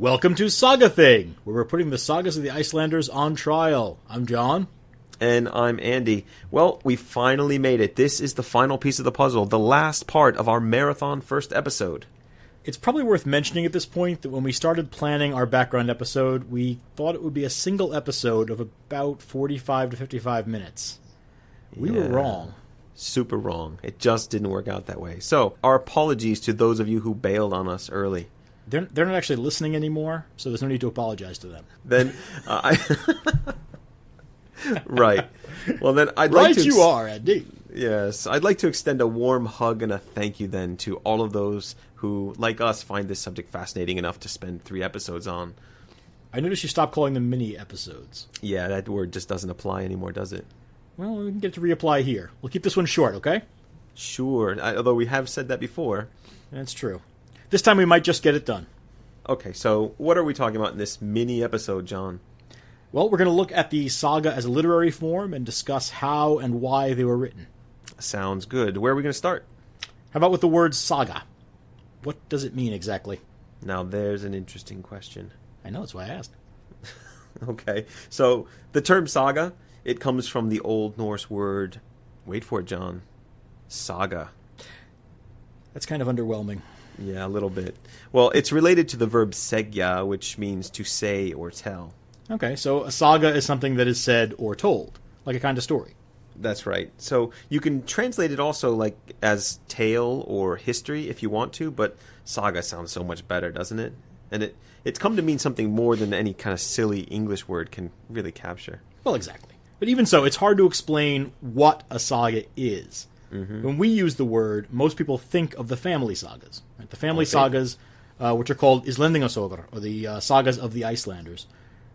Welcome to Saga Thing, where we're putting the sagas of the Icelanders on trial. I'm John. And I'm Andy. Well, we finally made it. This is the final piece of the puzzle, the last part of our marathon first episode. It's probably worth mentioning at this point that when we started planning our background episode, we thought it would be a single episode of about 45 to 55 minutes. We were wrong. Super wrong. It just didn't work out that way. So, our apologies to those of you who bailed on us early. They're not actually listening anymore, so there's no need to apologize to them. Then, right. Well, then I'd right like to... you are, Andy. Yes. I'd like to extend a warm hug and a thank you then to all of those who, like us, find this subject fascinating enough to spend 3 episodes on. I noticed you stopped calling them mini-episodes. Yeah, that word just doesn't apply anymore, does it? Well, we can get to reapply here. We'll keep this one short, okay? Sure. Although we have said that before. That's true. This time we might just get it done. Okay, so what are we talking about in this mini-episode, John? Well, we're going to look at the saga as a literary form and discuss how and why they were written. Sounds good. Where are we going to start? How about with the word saga? What does it mean exactly? Now, there's an interesting question. I know, that's why I asked. Okay, so the term saga, it comes from the Old Norse word, wait for it, John, saga. That's kind of underwhelming. Yeah, a little bit. Well, it's related to the verb segja, which means to say or tell. Okay, so a saga is something that is said or told, like a kind of story. That's right. So you can translate it also like as tale or history if you want to, but saga sounds so much better, doesn't it? And it's come to mean something more than any kind of silly English word can really capture. Well, exactly. But even so, it's hard to explain what a saga is. Mm-hmm. When we use the word, most people think of the family sagas. Right? The family sagas, which are called Icelandingasogur, or the sagas of the Icelanders.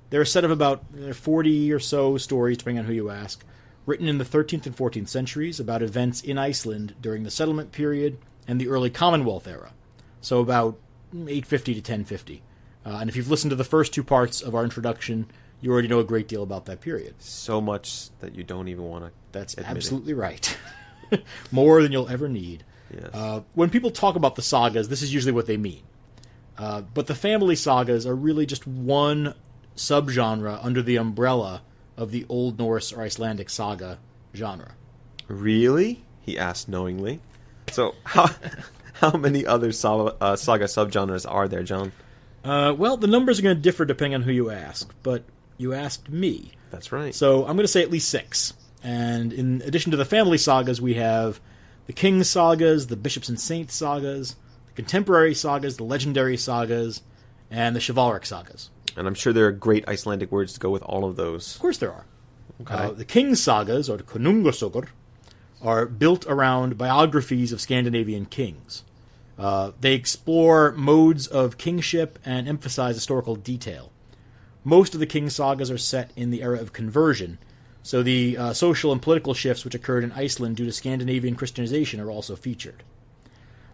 They're a set of about 40 or so stories, depending on who you ask, written in the 13th and 14th centuries about events in Iceland during the settlement period and the early Commonwealth era. So about 850 to 1050. And if you've listened to the first 2 parts of our introduction, you already know a great deal about that period. So much that you don't even want to That's admit absolutely right. More than you'll ever need. Yes. When people talk about the sagas, this is usually what they mean. But the family sagas are really just one subgenre under the umbrella of the Old Norse or Icelandic saga genre. Really? He asked knowingly. So how many other saga subgenres are there, John? Well, the numbers are going to differ depending on who you ask, but you asked me. That's right. So I'm going to say at least 6. And in addition to the family sagas, we have the King's sagas, the Bishops and Saints sagas, the contemporary sagas, the legendary sagas, and the chivalric sagas. And I'm sure there are great Icelandic words to go with all of those. Of course there are. Okay. The King's sagas, or the Konungasogur, are built around biographies of Scandinavian kings. They explore modes of kingship and emphasize historical detail. Most of the King's sagas are set in the era of conversion, so the social and political shifts which occurred in Iceland due to Scandinavian Christianization are also featured.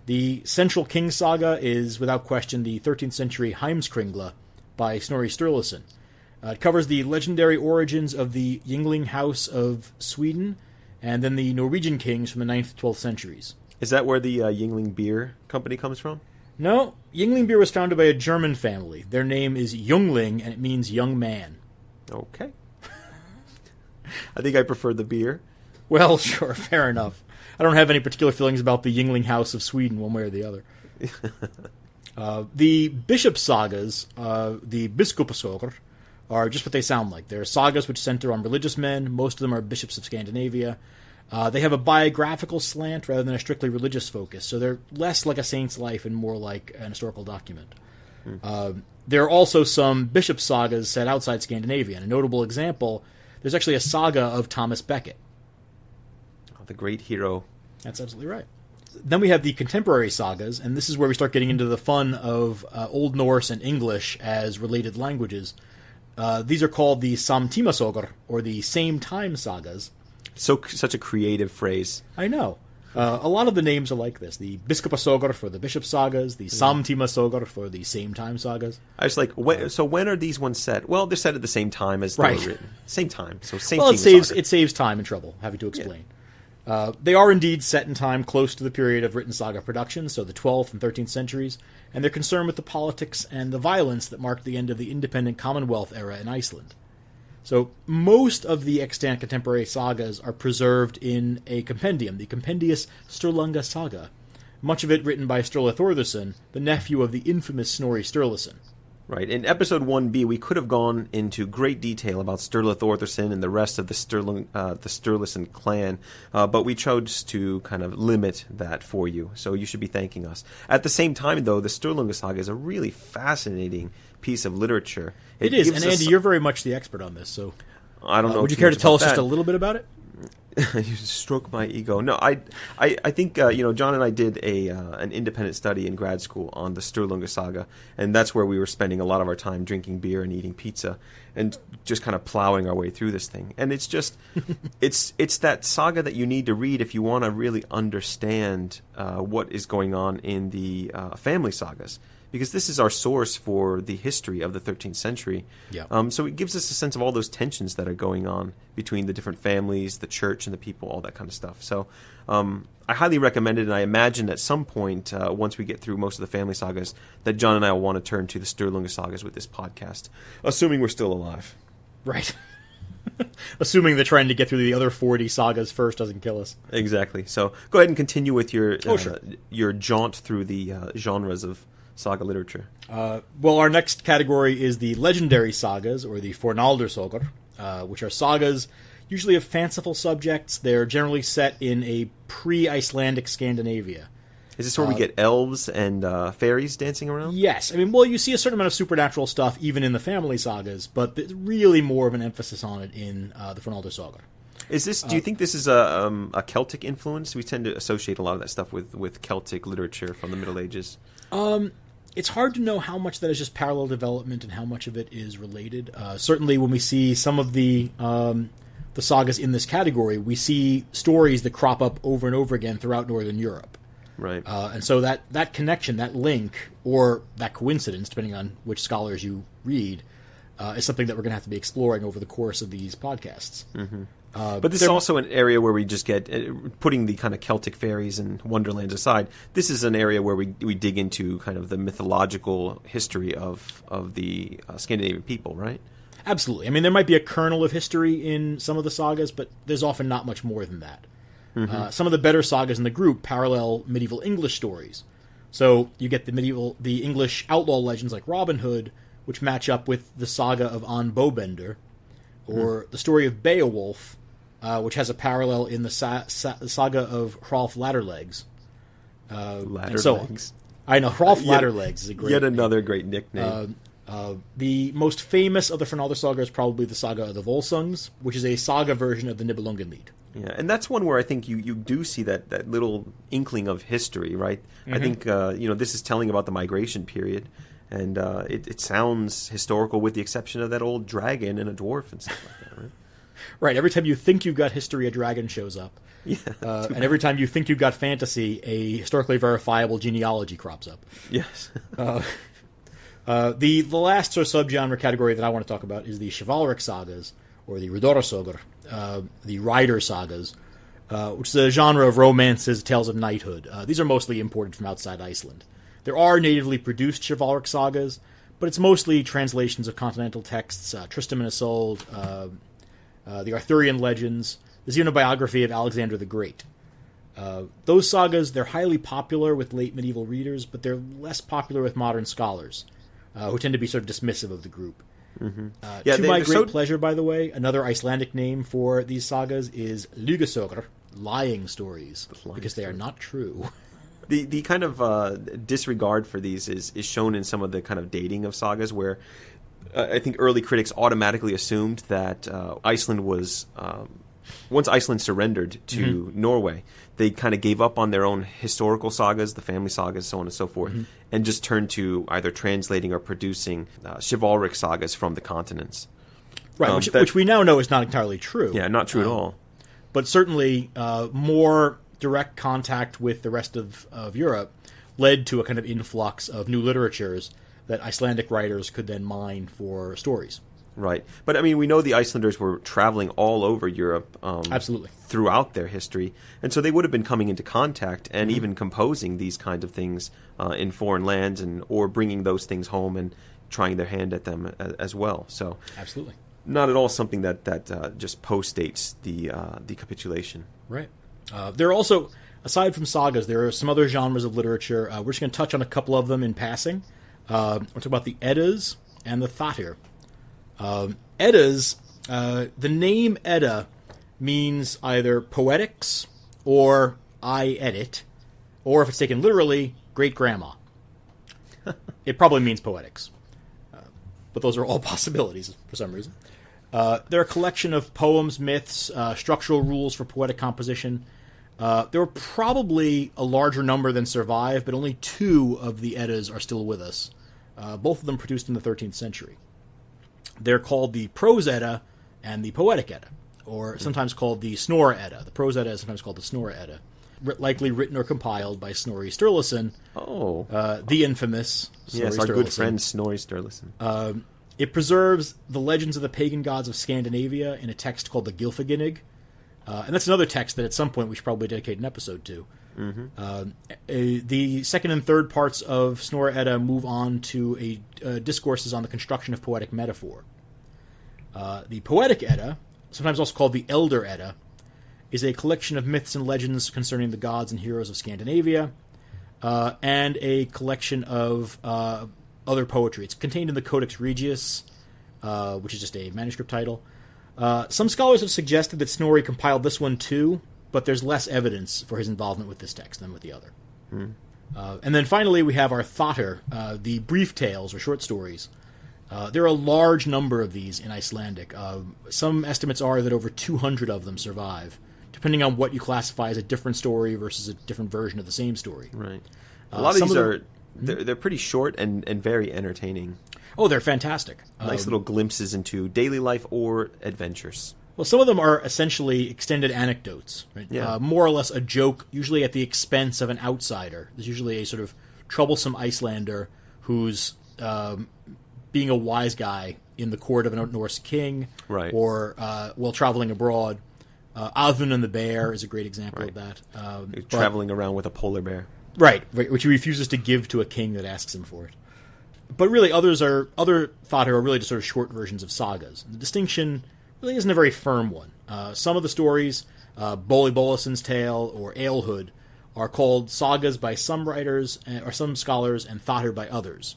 The central King saga is, without question, the 13th century Heimskringla by Snorri Sturluson. It covers the legendary origins of the Yngling House of Sweden and then the Norwegian kings from the 9th to 12th centuries. Is that where the Yngling Beer Company comes from? No, Yngling beer was founded by a German family. Their name is Jungling, and it means young man. Okay. I think I prefer the beer. Well, sure, fair enough. I don't have any particular feelings about the Yngling House of Sweden, one way or the other. The bishop sagas, the Biskopasogur, are just what they sound like. They're sagas which center on religious men. Most of them are bishops of Scandinavia. They have a biographical slant rather than a strictly religious focus, so they're less like a saint's life and more like an historical document. There are also some bishop sagas set outside Scandinavia. And a notable example, there's actually a saga of Thomas Becket. Oh, the great hero. That's absolutely right. Then we have the contemporary sagas, and this is where we start getting into the fun of Old Norse and English as related languages. These are called the Samtímasogur, or the same-time sagas. Such a creative phrase. I know. A lot of the names are like this. The Biskopasogur for the bishop sagas, the Samtímasogur for the same-time sagas. I was like, when are these ones set? Well, they're set at the same time as they were written. Same time. So same. Well, it saves time and trouble having to explain. They are indeed set in time close to the period of written saga production, so the 12th and 13th centuries, and they're concerned with the politics and the violence that marked the end of the independent Commonwealth era in Iceland. So most of the extant contemporary sagas are preserved in a compendium, the Compendius Sturlunga Saga, much of it written by Sturla Thordarson, the nephew of the infamous Snorri Sturluson. Right. In episode 1B, we could have gone into great detail about Sturla Thordarson and the rest of the Sturluson clan, but we chose to kind of limit that for you, so you should be thanking us. At the same time, though, the Sturlunga Saga is a really fascinating piece of literature. It is, and Andy, you're very much the expert on this, so I don't know. Would you care to tell us just a little bit about it? You stroke my ego. No, I think John and I did an independent study in grad school on the Sturlunga Saga, and that's where we were spending a lot of our time drinking beer and eating pizza, and just kind of plowing our way through this thing. And it's just, it's that saga that you need to read if you want to really understand what is going on in the family sagas. Because this is our source for the history of the 13th century. Yeah. So it gives us a sense of all those tensions that are going on between the different families, the church, and the people, all that kind of stuff. So I highly recommend it, and I imagine at some point, once we get through most of the family sagas, that John and I will want to turn to the Sturlunga sagas with this podcast, assuming we're still alive. Right. Assuming the trying to get through the other 40 sagas first doesn't kill us. Exactly. So go ahead and continue with your sure. your jaunt through the genres of saga literature. Well, our next category is the legendary sagas, or the Fornaldarsögur, which are sagas usually of fanciful subjects. They're generally set in a pre-Icelandic Scandinavia. Is this where we get elves and fairies dancing around? Yes. I mean, well, you see a certain amount of supernatural stuff even in the family sagas, but there's really more of an emphasis on it in the Fornaldarsögur. Is this? Do you think this is a Celtic influence? We tend to associate a lot of that stuff with Celtic literature from the Middle Ages. It's hard to know how much that is just parallel development and how much of it is related. Certainly, when we see some of the sagas in this category, we see stories that crop up over and over again throughout Northern Europe. Right. And so that connection, that link, or that coincidence, depending on which scholars you read, is something that we're going to have to be exploring over the course of these podcasts. Mm-hmm. But this is also an area where we just get, putting the kind of Celtic fairies and wonderlands aside, this is an area where we dig into kind of the mythological history of the Scandinavian people, right? Absolutely. I mean, there might be a kernel of history in some of the sagas, but there's often not much more than that. Mm-hmm. Some of the better sagas in the group parallel medieval English stories. So you get the English outlaw legends like Robin Hood, which match up with the saga of An Bowbender, or the story of Beowulf, which has a parallel in the saga of Hrolf Ladderlegs. Ladderlegs. I know, Hrolf Ladderlegs is a great yet another great nickname. The most famous of the Fornaldarsaga is probably the Saga of the Volsungs, which is a saga version of the Nibelungenlied. Yeah, and that's one where I think you do see that little inkling of history, right? Mm-hmm. I think this is telling about the migration period, and it sounds historical with the exception of that old dragon and a dwarf and stuff like that, right? Right, every time you think you've got history, a dragon shows up. Yeah, and every time you think you've got fantasy, a historically verifiable genealogy crops up. Yes. The last sort of subgenre category that I want to talk about is the chivalric sagas, or the Riddarasögur, the rider sagas, which is a genre of romances, tales of knighthood. These are mostly imported from outside Iceland. There are natively produced chivalric sagas, but it's mostly translations of continental texts, Tristram and Isolde, the Arthurian legends. There's even a biography of Alexander the Great. Those sagas, they're highly popular with late medieval readers, but they're less popular with modern scholars, who tend to be sort of dismissive of the group. Mm-hmm. To my great pleasure, by the way, another Icelandic name for these sagas is Lygasögur, lying stories, because they are not true. The kind of disregard for these is shown in some of the kind of dating of sagas, where I think early critics automatically assumed that Iceland was... once Iceland surrendered to Norway, they kind of gave up on their own historical sagas, the family sagas, so on and so forth, and just turned to either translating or producing chivalric sagas from the continents. Right, which we now know is not entirely true. Yeah, not true at all. But certainly more direct contact with the rest of Europe led to a kind of influx of new literatures that Icelandic writers could then mine for stories. Right. But, I mean, we know the Icelanders were traveling all over Europe. Absolutely. Throughout their history. And so they would have been coming into contact and even composing these kinds of things in foreign lands or bringing those things home and trying their hand at them as well. So absolutely. Not at all something that just postdates the capitulation. Right. There are also, aside from sagas, there are some other genres of literature. We're just going to touch on a couple of them in passing. We'll talk about the Edas and the Thatir. Edas, the name Edda means either poetics or I edit, or if it's taken literally, great grandma. It probably means poetics. But those are all possibilities for some reason. They're a collection of poems, myths, structural rules for poetic composition. There were probably a larger number than survive, but only 2 of the Eddas are still with us. Both of them produced in the 13th century. They're called the Prose Edda and the Poetic Edda, or sometimes called the Snorri Edda. The Prose Edda is sometimes called the Snorri Edda. Likely written or compiled by Snorri Sturluson. Oh. The infamous Snorri Yes, our Sturluson. good friend Snorri Sturluson. It preserves the legends of the pagan gods of Scandinavia in a text called the Gylfaginning. And that's another text that at some point we should probably dedicate an episode to. Mm-hmm. The second and third parts of Snorri Edda move on to discourses on the construction of poetic metaphor. The Poetic Edda, sometimes also called the Elder Edda, is a collection of myths and legends concerning the gods and heroes of Scandinavia, and a collection of other poetry. It's contained in the Codex Regius, which is just a manuscript title. Some scholars have suggested that Snorri compiled this one too, but there's less evidence for his involvement with this text than with the other. And then finally we have our Thatir, the brief tales or short stories. There are a large number of these in Icelandic. Some estimates are that over 200 of them survive, depending on what you classify as a different story versus a different version of the same story. Right. A lot of these are they're pretty short and very entertaining. Oh, they're fantastic. Nice little glimpses into daily life or adventures. Well, some of them are essentially extended anecdotes, right? Yeah. More or less a joke, usually at the expense of an outsider. There's usually a sort of troublesome Icelander who's being a wise guy in the court of a Norse king, right, or while traveling abroad. Avun and the Bear is a great example of that. Traveling around with a polar bear. Right, which he refuses to give to a king that asks him for it. But really, other Thatir are really just sort of short versions of sagas. The distinction really isn't a very firm one. Some of the stories, Bolli Bolason's Tale or Alehood, are called sagas by some writers or some scholars, and Thatir by others.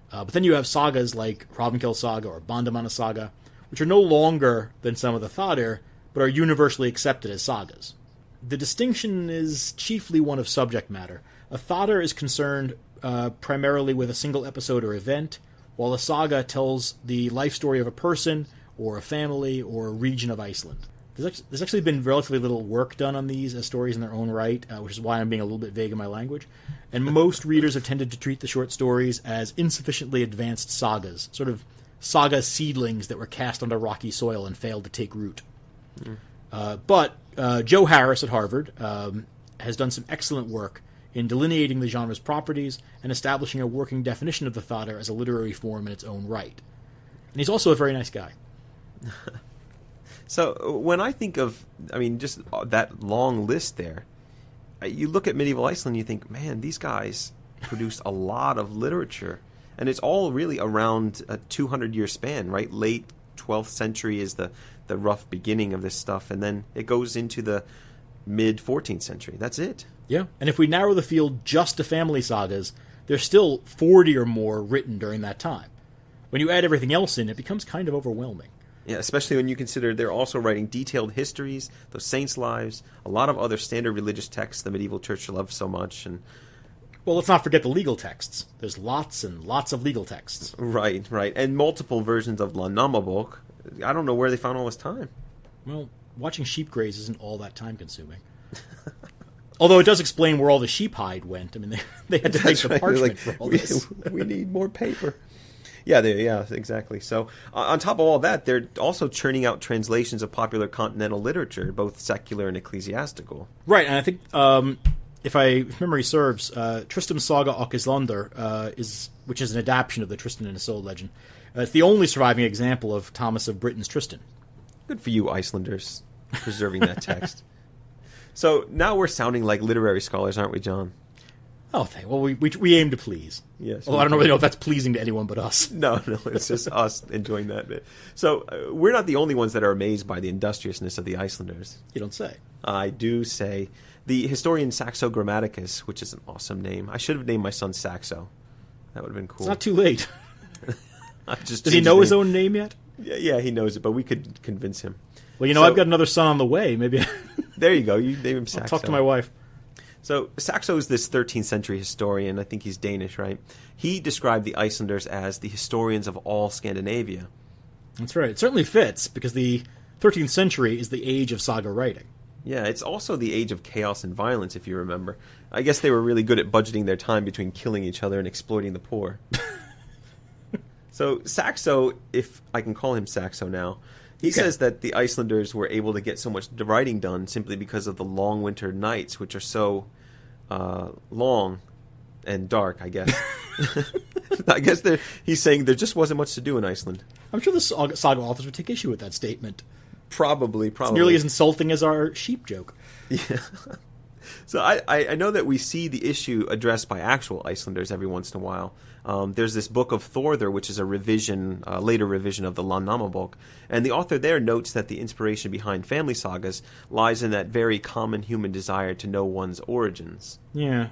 But then you have sagas like Hrafnkel Saga or Bandamanna Saga, which are no longer than some of the Thatir, but are universally accepted as sagas. The distinction is chiefly one of subject matter. A Thatir is concerned primarily with a single episode or event, while a saga tells the life story of a person or a family or a region of Iceland. There's actually been relatively little work done on these as stories in their own right, which is why I'm being a little bit vague in my language. And most readers have tended to treat the short stories as insufficiently advanced sagas, sort of saga seedlings that were cast onto rocky soil and failed to take root. But Joe Harris at Harvard has done some excellent work in delineating the genre's properties and establishing a working definition of the Thatir as a literary form in its own right. And he's also a very nice guy. So when I think of, just that long list there, you look at medieval Iceland and you think, man, these guys produced a lot of literature. And it's all really around a 200-year span, right? Late 12th century is the rough beginning of this stuff, and then it goes into the mid-14th century. That's it. Yeah, and if we narrow the field just to family sagas, there's still 40 or more written during that time. When you add everything else in, it becomes kind of overwhelming. Yeah, especially when you consider they're also writing detailed histories, those saints' lives, a lot of other standard religious texts the medieval church loved so much. And well, let's not forget the legal texts. There's lots and lots of legal texts. Right. And multiple versions of La Namabok. I don't know where they found all this time. Well, watching sheep graze isn't all that time-consuming. Although it does explain where all the sheep hide went. They had to make the parchment for all this. We need more paper. Yeah, exactly. So on top of all that, they're also churning out translations of popular continental literature, both secular and ecclesiastical. Right, and I think if memory serves, Tristram's Saga och Icelandar, which is an adaptation of the Tristan and Isolde legend, It's the only surviving example of Thomas of Britain's Tristan. Good for you, Icelanders, preserving that text. So now we're sounding like literary scholars, aren't we, John? Oh, well, we aim to please. Yes. Well, I don't really know if that's pleasing to anyone but us. No, it's just us enjoying that bit. So we're not the only ones that are amazed by the industriousness of the Icelanders. You don't say. I do say. The historian Saxo Grammaticus, which is an awesome name. I should have named my son Saxo. That would have been cool. It's not too late. Does he know his own name yet? Yeah, he knows it, but we could convince him. Well, I've got another son on the way. Maybe. There you go. You name him Saxo. I'll talk to my wife. So Saxo is this 13th century historian. I think he's Danish, right? He described the Icelanders as the historians of all Scandinavia. That's right. It certainly fits, because the 13th century is the age of saga writing. Yeah, it's also the age of chaos and violence, if you remember. I guess they were really good at budgeting their time between killing each other and exploiting the poor. So Saxo, if I can call him Saxo now, he says that the Icelanders were able to get so much writing done simply because of the long winter nights, which are so long and dark, I guess. I guess he's saying there just wasn't much to do in Iceland. I'm sure the saga authors would take issue with that statement. Probably. It's nearly as insulting as our sheep joke. Yeah. So I know that we see the issue addressed by actual Icelanders every once in a while. There's this book of Thorther, which is a later revision of the Landnámabók, and the author there notes that the inspiration behind family sagas lies in that very common human desire to know one's origins. Yeah.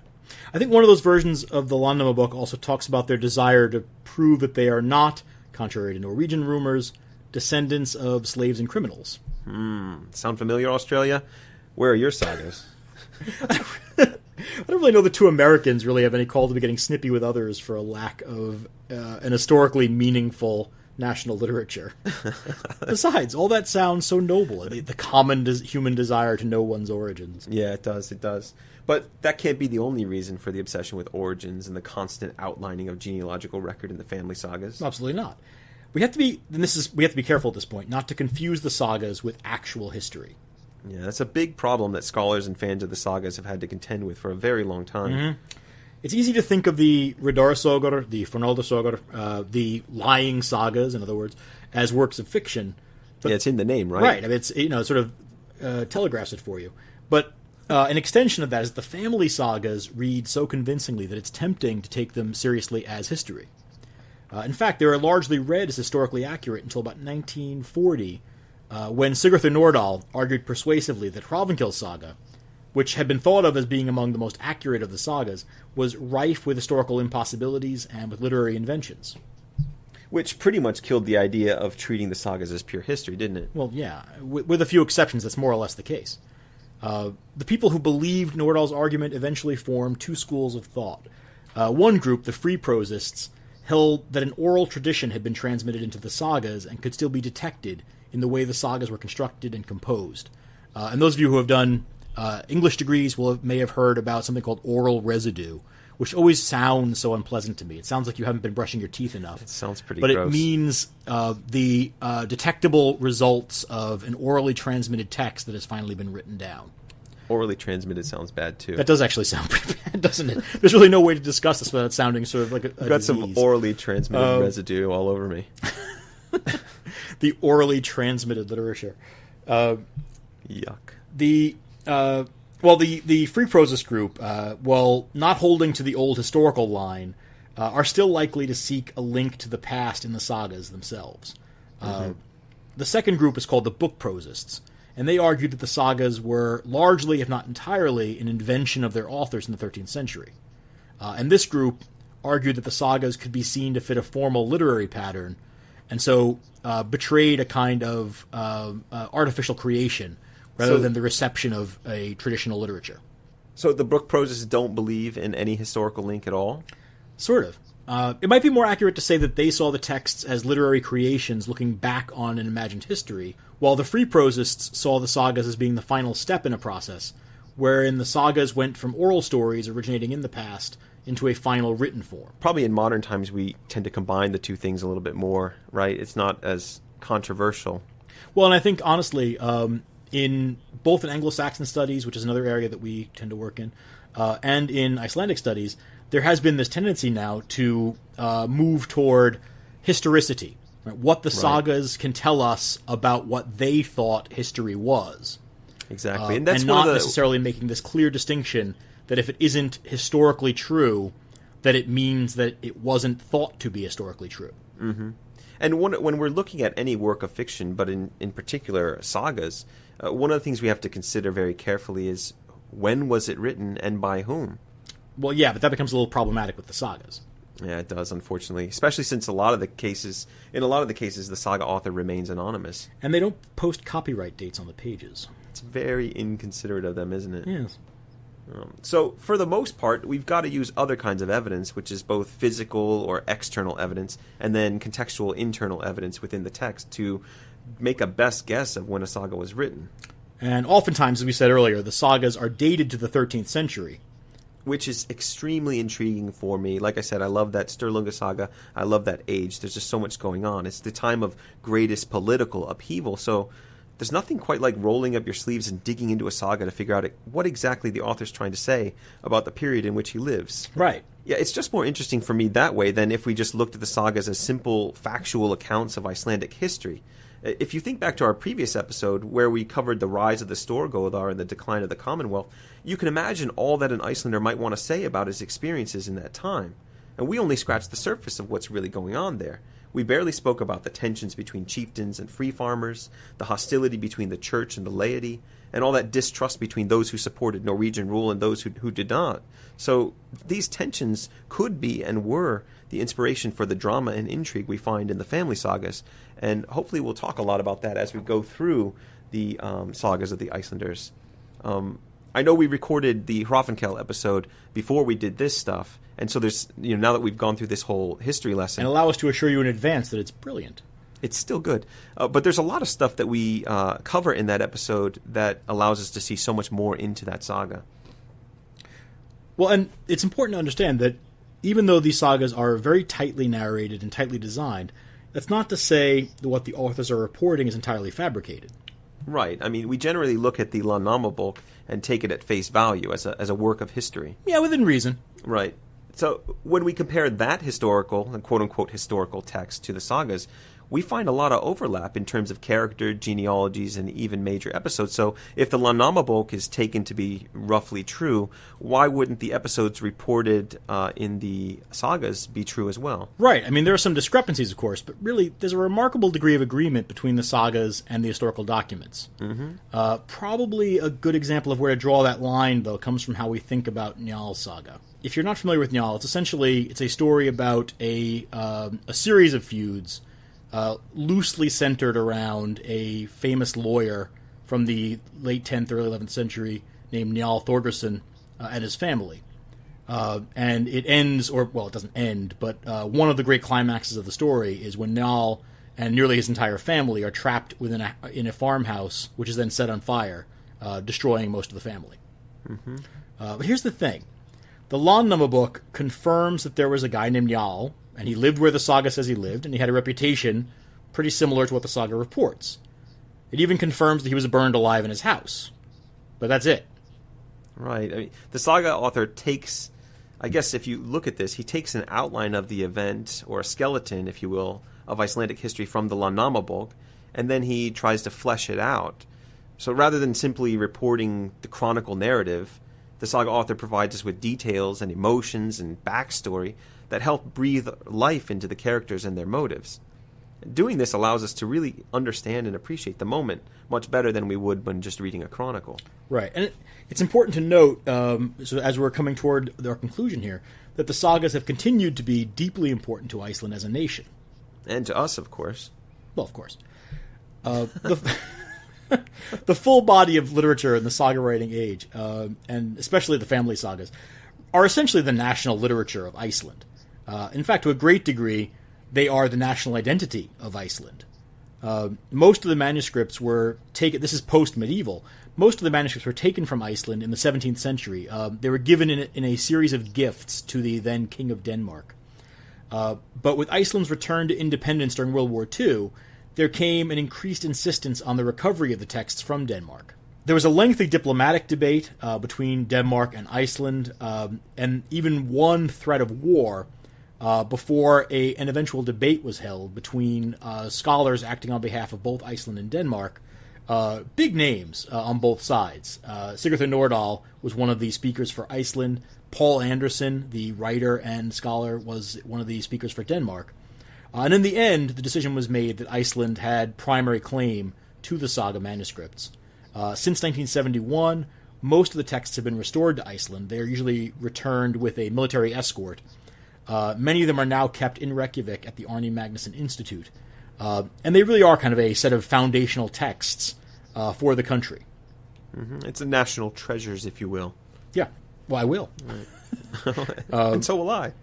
I think one of those versions of the Landnámabók also talks about their desire to prove that they are not, contrary to Norwegian rumors, descendants of slaves and criminals. Sound familiar, Australia? Where are your sagas? I don't really know the two Americans really have any call to be getting snippy with others for a lack of an historically meaningful national literature. Besides, all that sounds so noble. The common human desire to know one's origins. Yeah, it does. But that can't be the only reason for the obsession with origins and the constant outlining of genealogical record in the family sagas. Absolutely not. We have to be careful at this point, not to confuse the sagas with actual history. Yeah, that's a big problem that scholars and fans of the sagas have had to contend with for a very long time. Mm-hmm. It's easy to think of the Riddarasögur, the Fornaldarsögur, the lying sagas, in other words, as works of fiction. But, yeah, it's in the name, right? Right. I mean, it's it sort of telegraphs it for you. But an extension of that is the family sagas read so convincingly that it's tempting to take them seriously as history. In fact, they were largely read as historically accurate until about 1940, when Sigurður Nordal argued persuasively that Hrafnkels saga, which had been thought of as being among the most accurate of the sagas, was rife with historical impossibilities and with literary inventions. Which pretty much killed the idea of treating the sagas as pure history, didn't it? Well, yeah. With a few exceptions, that's more or less the case. The people who believed Nordal's argument eventually formed two schools of thought. One group, the freeprosists, held that an oral tradition had been transmitted into the sagas and could still be detected in the way the sagas were constructed and composed. And those of you who have done English degrees may have heard about something called oral residue, which always sounds so unpleasant to me. It sounds like you haven't been brushing your teeth enough. It sounds pretty gross. But it means the detectable results of an orally transmitted text that has finally been written down. Orally transmitted sounds bad, too. That does actually sound pretty bad, doesn't it? There's really no way to discuss this without sounding sort of like a I've got disease. some orally transmitted residue all over me. The orally transmitted literature. Yuck. The freeprosist group, while not holding to the old historical line, are still likely to seek a link to the past in the sagas themselves. The second group is called the bookprosists, and they argued that the sagas were largely, if not entirely, an invention of their authors in the 13th century. And this group argued that the sagas could be seen to fit a formal literary pattern, and so betrayed a kind of artificial creation rather than the reception of a traditional literature. So the bookprosists don't believe in any historical link at all? Sort of. It might be more accurate to say that they saw the texts as literary creations looking back on an imagined history, while the freeprosists saw the sagas as being the final step in a process, wherein the sagas went from oral stories originating in the past into a final written form. Probably in modern times we tend to combine the two things a little bit more, right? It's not as controversial. Well, and I think, honestly, in both in Anglo-Saxon studies, which is another area that we tend to work in, and in Icelandic studies, there has been this tendency now to move toward historicity, right? What the sagas can tell us about what they thought history was. Exactly. And that's not necessarily making this clear distinction that if it isn't historically true, that it means that it wasn't thought to be historically true. Mm-hmm. And when we're looking at any work of fiction, but in particular sagas, one of the things we have to consider very carefully is when was it written and by whom? Well, yeah, but that becomes a little problematic with the sagas. Yeah, it does, unfortunately. Especially since in a lot of the cases, the saga author remains anonymous. And they don't post copyright dates on the pages. It's very inconsiderate of them, isn't it? Yes. So, for the most part, we've got to use other kinds of evidence, which is both physical or external evidence, and then contextual internal evidence within the text to make a best guess of when a saga was written. And oftentimes, as we said earlier, the sagas are dated to the 13th century. Which is extremely intriguing for me. Like I said, I love that Sturlunga saga. I love that age. There's just so much going on. It's the time of greatest political upheaval, so there's nothing quite like rolling up your sleeves and digging into a saga to figure out what exactly the author's trying to say about the period in which he lives. Right. Yeah, it's just more interesting for me that way than if we just looked at the sagas as simple factual accounts of Icelandic history. If you think back to our previous episode where we covered the rise of the Storgothar and the decline of the Commonwealth, you can imagine all that an Icelander might want to say about his experiences in that time. And we only scratched the surface of what's really going on there. We barely spoke about the tensions between chieftains and free farmers, the hostility between the church and the laity, and all that distrust between those who supported Norwegian rule and those who did not. So these tensions could be and were the inspiration for the drama and intrigue we find in the family sagas, and hopefully we'll talk a lot about that as we go through the sagas of the Icelanders. I know we recorded the Hrafnkel episode before we did this stuff, and so there's, now that we've gone through this whole history lesson, and allow us to assure you in advance that it's brilliant. It's still good. But there's a lot of stuff that we cover in that episode that allows us to see so much more into that saga. Well, and it's important to understand that even though these sagas are very tightly narrated and tightly designed, that's not to say that what the authors are reporting is entirely fabricated. Right. I mean, we generally look at the Landnámabók and take it at face value as a work of history. Yeah, within reason. Right. So when we compare that historical and quote-unquote historical text to the sagas, we find a lot of overlap in terms of character, genealogies, and even major episodes. So if the Landnámabók is taken to be roughly true, why wouldn't the episodes reported in the sagas be true as well? Right. I mean, there are some discrepancies, of course, but really there's a remarkable degree of agreement between the sagas and the historical documents. Mm-hmm. Probably a good example of where to draw that line, though, comes from how we think about Njal's saga. If you're not familiar with Njal, it's a story about a series of feuds loosely centered around a famous lawyer from the late 10th, early 11th century named Njal Thordarson and his family. And it ends, it doesn't end, but one of the great climaxes of the story is when Njal and nearly his entire family are trapped in a farmhouse, which is then set on fire, destroying most of the family. Mm-hmm. But here's the thing. The Landnámabók confirms that there was a guy named Njal, and he lived where the saga says he lived, and he had a reputation pretty similar to what the saga reports. It even confirms that he was burned alive in his house. But that's it. Right. I mean, the saga author takes, I guess if you look at this, he takes an outline of the event, or a skeleton, if you will, of Icelandic history from the Landnámabók, and then he tries to flesh it out. So rather than simply reporting the chronicle narrative, the saga author provides us with details and emotions and backstory that help breathe life into the characters and their motives. Doing this allows us to really understand and appreciate the moment much better than we would when just reading a chronicle. Right. And it's important to note, so as we're coming toward our conclusion here, that the sagas have continued to be deeply important to Iceland as a nation. And to us, of course. Well, of course. The full body of literature in the saga writing age, and especially the family sagas, are essentially the national literature of Iceland. In fact, to a great degree, they are the national identity of Iceland. Most of the manuscripts were taken, this is post-medieval, most of the manuscripts were taken from Iceland in the 17th century. They were given in a series of gifts to the then King of Denmark. But with Iceland's return to independence during World War II, there came an increased insistence on the recovery of the texts from Denmark. There was a lengthy diplomatic debate between Denmark and Iceland, and even one threat of war before an eventual debate was held between scholars acting on behalf of both Iceland and Denmark. Big names on both sides. Sigurður Nordal was one of the speakers for Iceland. Paul Anderson, the writer and scholar, was one of the speakers for Denmark. And in the end, the decision was made that Iceland had primary claim to the saga manuscripts. Since 1971, most of the texts have been restored to Iceland. They are usually returned with a military escort. Many of them are now kept in Reykjavik at the Arni Magnusson Institute. And they really are kind of a set of foundational texts for the country. Mm-hmm. It's a national treasures, if you will. Yeah, well, I will. Right. And so will I.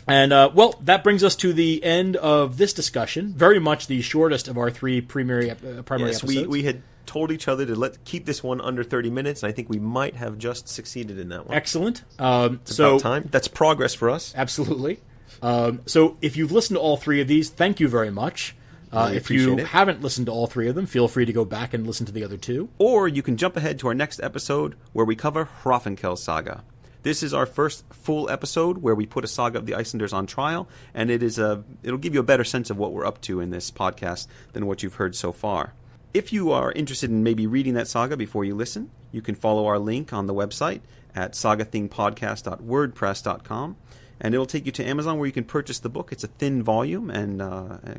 And, well, that brings us to the end of this discussion. Very much the shortest of our three primary episodes. We had told each other to keep this one under 30 minutes, and I think we might have just succeeded in that one. Excellent. It's about time. That's progress for us. Absolutely. So if you've listened to all three of these, thank you very much. If you haven't listened to all three of them, feel free to go back and listen to the other two. Or you can jump ahead to our next episode where we cover Hrafnkel Saga. This is our first full episode where we put a saga of the Icelanders on trial, and it'll give you a better sense of what we're up to in this podcast than what you've heard so far. If you are interested in maybe reading that saga before you listen, you can follow our link on the website at sagathingpodcast.wordpress.com, and it'll take you to Amazon where you can purchase the book. It's a thin volume and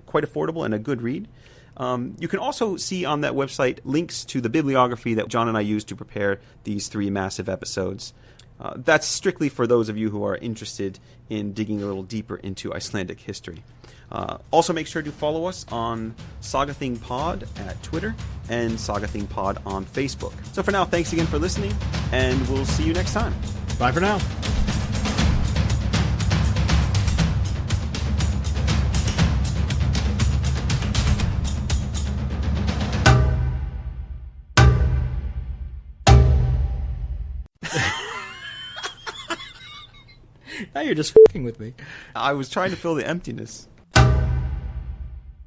quite affordable and a good read. You can also see on that website links to the bibliography that John and I used to prepare these three massive episodes. That's strictly for those of you who are interested in digging a little deeper into Icelandic history. Also, make sure to follow us on Saga Thing Pod at Twitter and Saga Thing Pod on Facebook. So for now, thanks again for listening, and we'll see you next time. Bye for now. Now you're just fucking with me. I was trying to fill the emptiness.